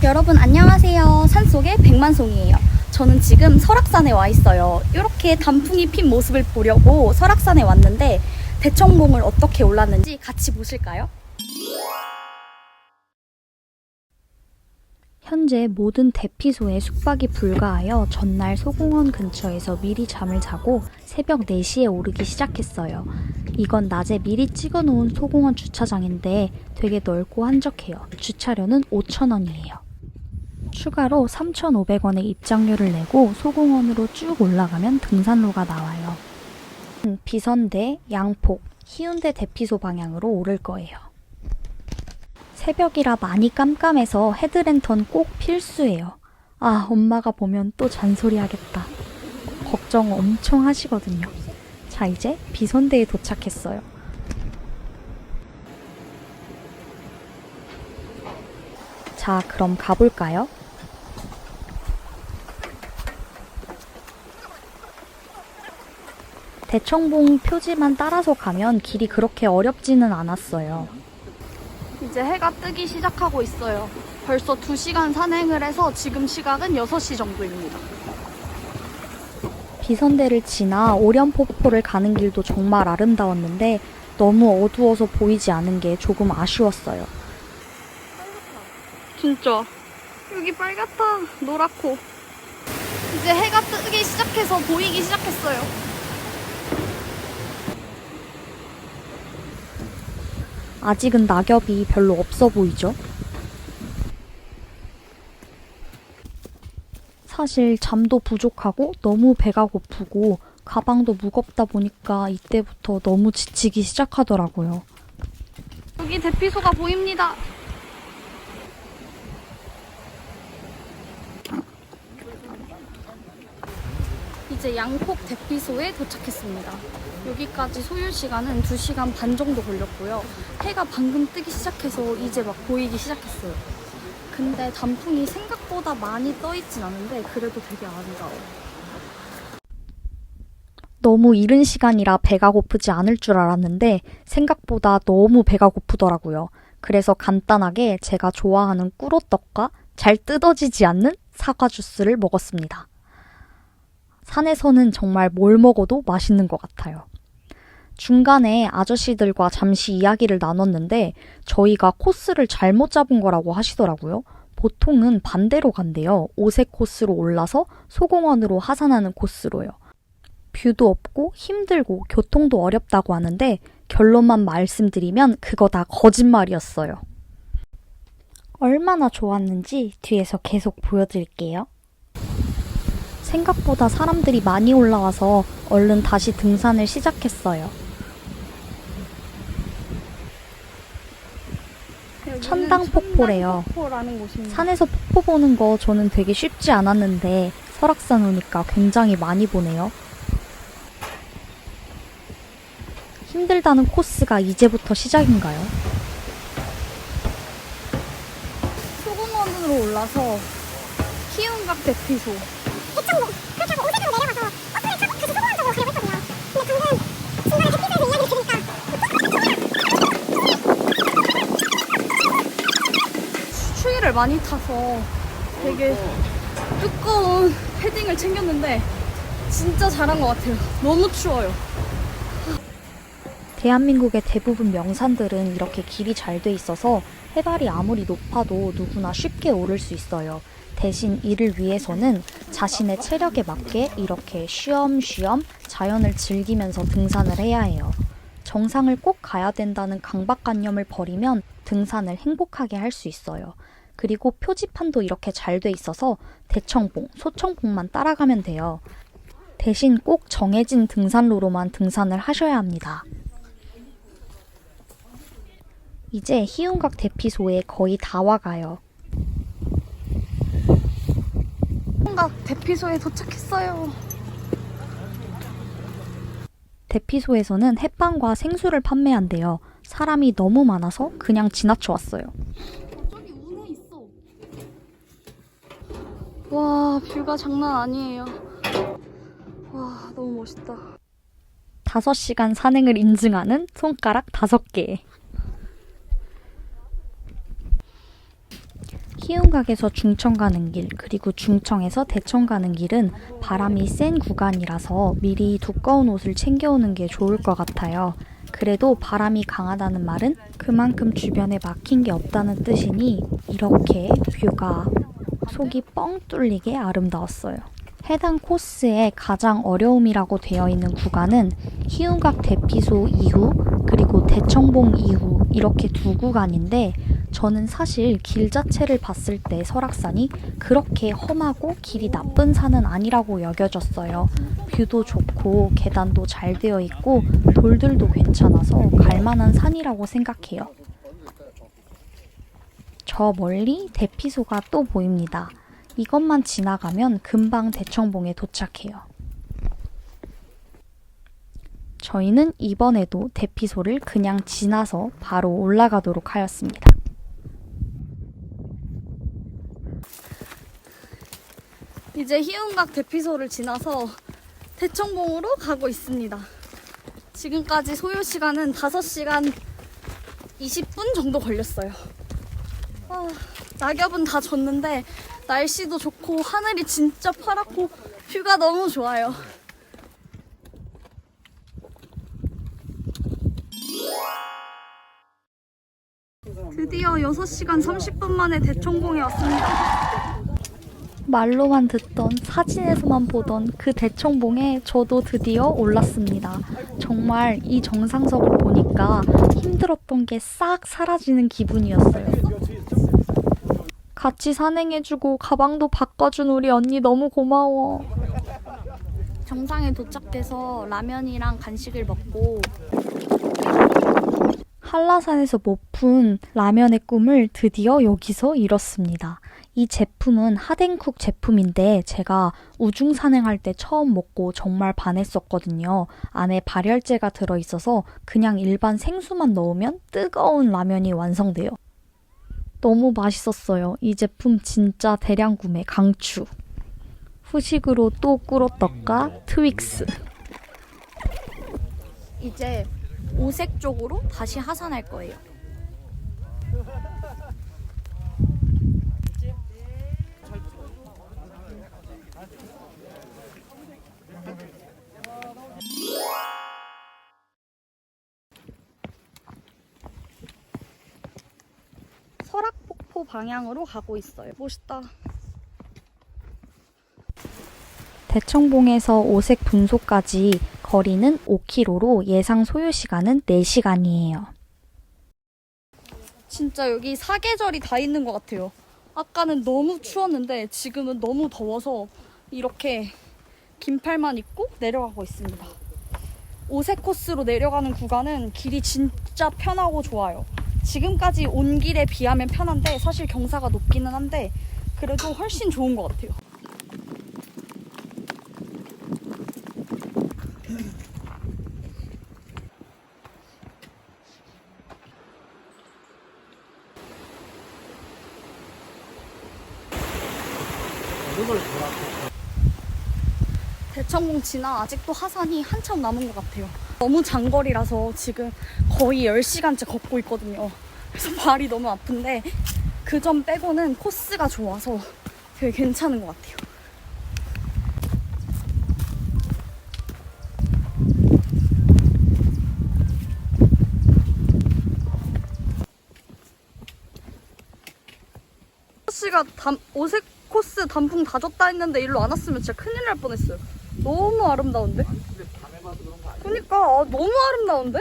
여러분 안녕하세요. 산속의 백만송이에요. 저는 지금 설악산에 와 있어요. 이렇게 단풍이 핀 모습을 보려고 설악산에 왔는데 대청봉을 어떻게 올랐는지 같이 보실까요? 현재 모든 대피소에 숙박이 불가하여 전날 소공원 근처에서 미리 잠을 자고 새벽 4시에 오르기 시작했어요. 이건 낮에 미리 찍어놓은 소공원 주차장인데 되게 넓고 한적해요. 주차료는 5,000원이에요. 추가로 3,500원의 입장료를 내고 소공원으로 쭉 올라가면 등산로가 나와요. 비선대, 양폭, 희운대 대피소 방향으로 오를 거예요. 새벽이라 많이 깜깜해서 헤드랜턴 꼭 필수예요. 아, 엄마가 보면 또 잔소리하겠다. 걱정 엄청 하시거든요. 자, 이제 비선대에 도착했어요. 자, 그럼 가볼까요? 대청봉 표지만 따라서 가면 길이 그렇게 어렵지는 않았어요. 이제 해가 뜨기 시작하고 있어요. 벌써 2시간 산행을 해서 지금 시각은 6시 정도입니다. 비선대를 지나 오련폭포를 가는 길도 정말 아름다웠는데 너무 어두워서 보이지 않은 게 조금 아쉬웠어요. 진짜 여기 빨갛다. 노랗고. 이제 해가 뜨기 시작해서 보이기 시작했어요. 아직은 낙엽이 별로 없어 보이죠? 사실 잠도 부족하고 너무 배가 고프고 가방도 무겁다 보니까 이때부터 너무 지치기 시작하더라고요. 여기 대피소가 보입니다. 이제 양폭 대피소에 도착했습니다. 여기까지 소요 시간은 2시간 반 정도 걸렸고요. 해가 방금 뜨기 시작해서 이제 막 보이기 시작했어요. 근데 단풍이 생각보다 많이 떠있진 않은데 그래도 되게 아름다워요. 너무 이른 시간이라 배가 고프지 않을 줄 알았는데 생각보다 너무 배가 고프더라고요. 그래서 간단하게 제가 좋아하는 꿀호떡과 잘 뜯어지지 않는 사과 주스를 먹었습니다. 산에서는 정말 뭘 먹어도 맛있는 것 같아요. 중간에 아저씨들과 잠시 이야기를 나눴는데 저희가 코스를 잘못 잡은 거라고 하시더라고요. 보통은 반대로 간대요. 오색 코스로 올라서 소공원으로 하산하는 코스로요. 뷰도 없고 힘들고 교통도 어렵다고 하는데 결론만 말씀드리면 그거 다 거짓말이었어요. 얼마나 좋았는지 뒤에서 계속 보여드릴게요. 생각보다 사람들이 많이 올라와서 얼른 다시 등산을 시작했어요. 천당폭포래요. 산에서 폭포 보는 거 저는 되게 쉽지 않았는데 설악산 오니까 굉장히 많이 보네요. 힘들다는 코스가 이제부터 시작인가요? 소공원으로 올라서 희운각 대피소. 대청봉! 그렇게 하고 오색으로 내려가서 버스를 타고 다시 소공원 쪽으로 가려고 했거든요. 근데 방금 중간에 대피소에서 이야기를 들으니까 추위를 많이 타서 되게 두꺼운 패딩을 챙겼는데 진짜 잘한 것 같아요. 너무 추워요. 대한민국의 대부분 명산들은 이렇게 길이 잘 돼 있어서 해발이 아무리 높아도 누구나 쉽게 오를 수 있어요. 대신 이를 위해서는 자신의 체력에 맞게 이렇게 쉬엄쉬엄 자연을 즐기면서 등산을 해야 해요. 정상을 꼭 가야 된다는 강박관념을 버리면 등산을 행복하게 할 수 있어요. 그리고 표지판도 이렇게 잘 돼 있어서 대청봉, 소청봉만 따라가면 돼요. 대신 꼭 정해진 등산로로만 등산을 하셔야 합니다. 이제 희운각 대피소에 거의 다 와가요. 희운각 대피소에 도착했어요. 대피소에서는 햇반과 생수를 판매한대요. 사람이 너무 많아서 그냥 지나쳐 왔어요. 저기 운해 있어. 와, 뷰가 장난 아니에요. 와, 너무 멋있다. 5시간 산행을 인증하는 손가락 5개. 희운각에서 중청 가는 길, 그리고 중청에서 대청 가는 길은 바람이 센 구간이라서 미리 두꺼운 옷을 챙겨오는 게 좋을 것 같아요. 그래도 바람이 강하다는 말은 그만큼 주변에 막힌 게 없다는 뜻이니 이렇게 뷰가 속이 뻥 뚫리게 아름다웠어요. 해당 코스의 가장 어려움이라고 되어 있는 구간은 희운각 대피소 이후 그리고 대청봉 이후 이렇게 두 구간인데 저는 사실 길 자체를 봤을 때 설악산이 그렇게 험하고 길이 나쁜 산은 아니라고 여겨졌어요. 뷰도 좋고 계단도 잘 되어 있고 돌들도 괜찮아서 갈만한 산이라고 생각해요. 저 멀리 대피소가 또 보입니다. 이것만 지나가면 금방 대청봉에 도착해요. 저희는 이번에도 대피소를 그냥 지나서 바로 올라가도록 하였습니다. 이제 희운각 대피소를 지나서 대청봉으로 가고 있습니다. 지금까지 소요 시간은 5시간 20분 정도 걸렸어요. 낙엽은 다 졌는데 날씨도 좋고 하늘이 진짜 파랗고 뷰가 너무 좋아요. 드디어 6시간 30분 만에 대청봉에 왔습니다. 말로만 듣던 사진에서만 보던 그 대청봉에 저도 드디어 올랐습니다. 정말 이 정상석을 보니까 힘들었던 게 싹 사라지는 기분이었어요. 같이 산행해주고 가방도 바꿔준 우리 언니 너무 고마워. 정상에 도착해서 라면이랑 간식을 먹고 한라산에서 못 푼 라면의 꿈을 드디어 여기서 이뤘습니다. 이 제품은 하덴쿡 제품인데 제가 우중 산행할 때 처음 먹고 정말 반했었거든요. 안에 발열제가 들어있어서 그냥 일반 생수만 넣으면 뜨거운 라면이 완성돼요. 너무 맛있었어요. 이 제품 진짜 대량 구매 강추. 후식으로 또 꿀호떡과 트윅스. 이제 오색 쪽으로 다시 하산할 거예요. 설악폭포 방향으로 가고 있어요. 멋있다. 대청봉에서 오색 분소까지 거리는 5km로 예상 소요 시간은 4시간이에요. 진짜 여기 사계절이 다 있는 것 같아요. 아까는 너무 추웠는데 지금은 너무 더워서 이렇게 긴팔만 입고 내려가고 있습니다. 오색 코스로 내려가는 구간은 길이 진짜 편하고 좋아요. 지금까지 온 길에 비하면 편한데 사실 경사가 높기는 한데 그래도 훨씬 좋은 것 같아요. 대청봉 지나 아직도 하산이 한참 남은 것 같아요. 너무 장거리라서 지금 거의 10시간째 걷고 있거든요. 그래서 발이 너무 아픈데 그 점 빼고는 코스가 좋아서 되게 괜찮은 것 같아요. 코스가 오색 코스 단풍 다 졌다 했는데 일로 안 왔으면 진짜 큰일 날 뻔했어요. 너무 아름다운데? 그니까 너무 아름다운데?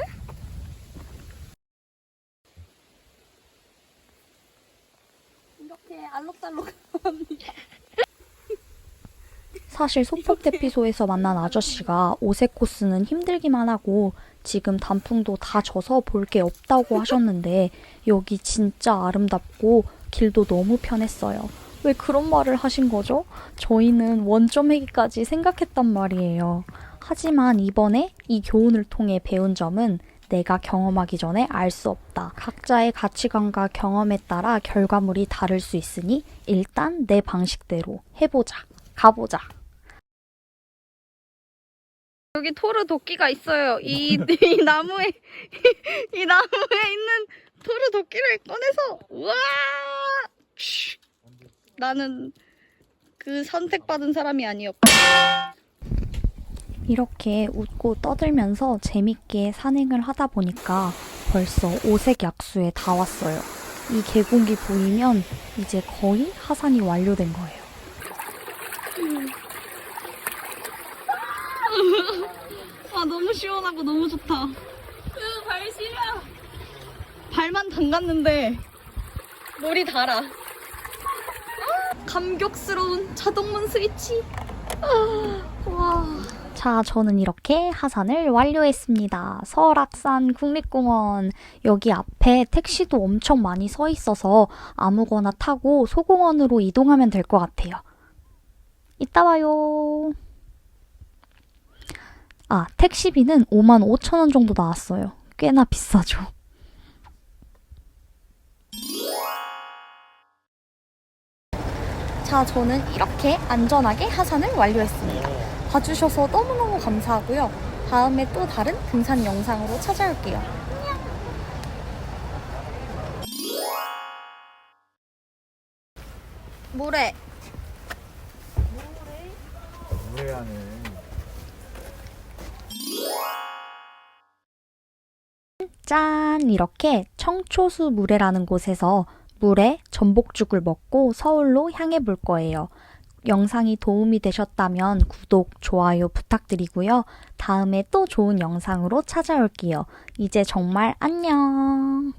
이렇게 알록달록합니다. 사실 소폭대피소에서 만난 아저씨가 오색 코스는 힘들기만 하고 지금 단풍도 다 져서 볼 게 없다고 하셨는데 여기 진짜 아름답고 길도 너무 편했어요. 왜 그런 말을 하신 거죠? 저희는 원점 회기까지 생각했단 말이에요. 하지만 이번에 이 교훈을 통해 배운 점은 내가 경험하기 전에 알 수 없다. 각자의 가치관과 경험에 따라 결과물이 다를 수 있으니 일단 내 방식대로 해보자. 가보자. 여기 토르 도끼가 있어요. 이 나무에 이 나무에 있는 토르 도끼를 꺼내서 우와! 나는 그 선택받은 사람이 아니었고. 이렇게 웃고 떠들면서 재밌게 산행을 하다 보니까 벌써 오색 약수에 다 왔어요. 이 계곡이 보이면 이제 거의 하산이 완료된 거예요. 아, 너무 시원하고 너무 좋다. 발 시려. 발만 담갔는데 물이 달아. 감격스러운 자동문 스위치. 와. 자, 저는 이렇게 하산을 완료했습니다. 설악산 국립공원. 여기 앞에 택시도 엄청 많이 서 있어서 아무거나 타고 소공원으로 이동하면 될 것 같아요. 이따 봐요. 아, 택시비는 55,000원 정도 나왔어요. 꽤나 비싸죠. 자, 저는 이렇게 안전하게 하산을 완료했습니다. 봐주셔서 너무너무 감사하고요. 다음에 또 다른 등산 영상으로 찾아올게요. 모래. 노래하네. 짠! 이렇게 청초수 물회라는 곳에서 물회 전복죽을 먹고 서울로 향해 볼 거예요. 영상이 도움이 되셨다면 구독, 좋아요 부탁드리고요. 다음에 또 좋은 영상으로 찾아올게요. 이제 정말 안녕!